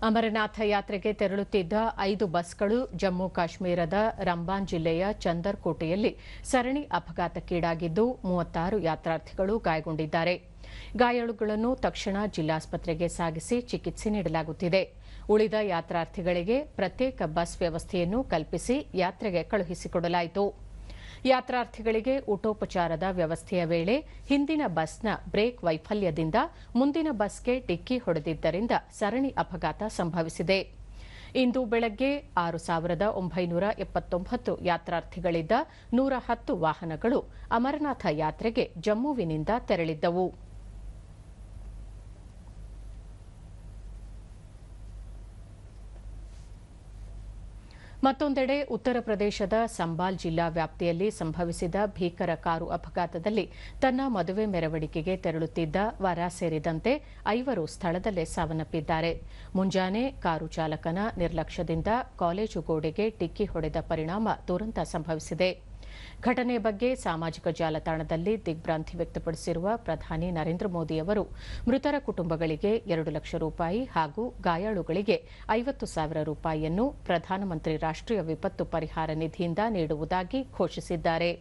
ಅಮರನಾಥ ಯಾತ್ರೆಗೆ ತೆರಳುತ್ತಿದ್ದ 5 ಬಸ್ಗಳು ಜಮ್ಮು ಕಾಶ್ಮೀರದ ರಂಬಾನ್ ಜಿಲ್ಲೆಯ ಚಂದರ್ಕೋಟೆಯಲ್ಲಿ ಸರಣಿ ಅಪಘಾತಕ್ಕೀಡಾಗಿದ್ದು 36 ಯಾತ್ರಾರ್ಥಿಗಳು ಗಾಯಗೊಂಡಿದ್ದಾರೆ. ಗಾಯಾಳುಗಳನ್ನು ತಕ್ಷಣ ಜಿಲ್ಲಾಸ್ಪತ್ರೆಗೆ ಸಾಗಿಸಿ ಚಿಕಿತ್ಸೆ ನೀಡಲಾಗುತ್ತಿದೆ. ಉಳಿದ ಯಾತ್ರಾರ್ಥಿಗಳಿಗೆ ಪ್ರತ್ಯೇಕ ಬಸ್ ವ್ಯವಸ್ಥೆಯನ್ನು ಕಲ್ಪಿಸಿ ಯಾತ್ರೆಗೆ ಕಳುಹಿಸಿಕೊಡಲಾಯಿತು. ಯಾತ್ರಾರ್ಥಿಗಳಿಗೆ ಊಟೋಪಚಾರದ ವ್ಯವಸ್ಥೆಯ ವೇಳೆ ಹಿಂದಿನ ಬಸ್ನ ಬ್ರೇಕ್ ವೈಫಲ್ಯದಿಂದ ಮುಂದಿನ ಬಸ್ಗೆ ಡಿಕ್ಕಿ ಹೊಡೆದಿದ್ದರಿಂದ ಸರಣಿ ಅಪಘಾತ ಸಂಭವಿಸಿದೆ. ಇಂದು ಬೆಳಗ್ಗೆ 6,979 ಯಾತ್ರಾರ್ಥಿಗಳಿದ್ದ 110 ವಾಹನಗಳು ಅಮರನಾಥ ಯಾತ್ರೆಗೆ ಜಮ್ಮುವಿನಿಂದ ತೆರಳಿದ್ದವು. ಮತ್ತೊಂದೆಡೆ ಉತ್ತರ ಪ್ರದೇಶದ ಸಂಬಾಲ್ ಜಿಲ್ಲಾ ವ್ಯಾಪ್ತಿಯಲ್ಲಿ ಸಂಭವಿಸಿದ ಭೀಕರ ಕಾರು ಅಪಘಾತದಲ್ಲಿ ತನ್ನ ಮದುವೆ ಮೆರವಣಿಗೆಗೆ ತೆರಳುತ್ತಿದ್ದ ವರ ಸೇರಿದಂತೆ 5 ಸ್ಥಳದಲ್ಲೇ ಸಾವನ್ನಪ್ಪಿದ್ದಾರೆ. ಮುಂಜಾನೆ ಕಾರು ಚಾಲಕನ ನಿರ್ಲಕ್ಷ್ಯದಿಂದ ಕಾಲೇಜು ಗೋಡೆಗೆ ಡಿಕ್ಕಿ ಹೊಡೆದ ಪರಿಣಾಮ ದುರಂತ ಸಂಭವಿಸಿದೆ. ಘಟನೆ ಬಗ್ಗೆ ಸಾಮಾಜಿಕ ಜಾಲತಾಣದಲ್ಲಿ ದಿಗ್ಭ್ರಾಂತಿ ವ್ಯಕ್ತಪಡಿಸಿರುವ ಪ್ರಧಾನಿ ನರೇಂದ್ರ ಮೋದಿ ಅವರು ಮೃತರ ಕುಟುಂಬಗಳಿಗೆ 2 ಲಕ್ಷ ರೂಪಾಯಿ ಹಾಗೂ ಗಾಯಾಳುಗಳಿಗೆ 50,000 ರೂಪಾಯಿಯನ್ನು ಪ್ರಧಾನಮಂತ್ರಿ ರಾಷ್ಟ್ರೀಯ ವಿಪತ್ತು ಪರಿಹಾರ ನಿಧಿಯಿಂದ ನೀಡುವುದಾಗಿ ಘೋಷಿಸಿದ್ದಾರೆ.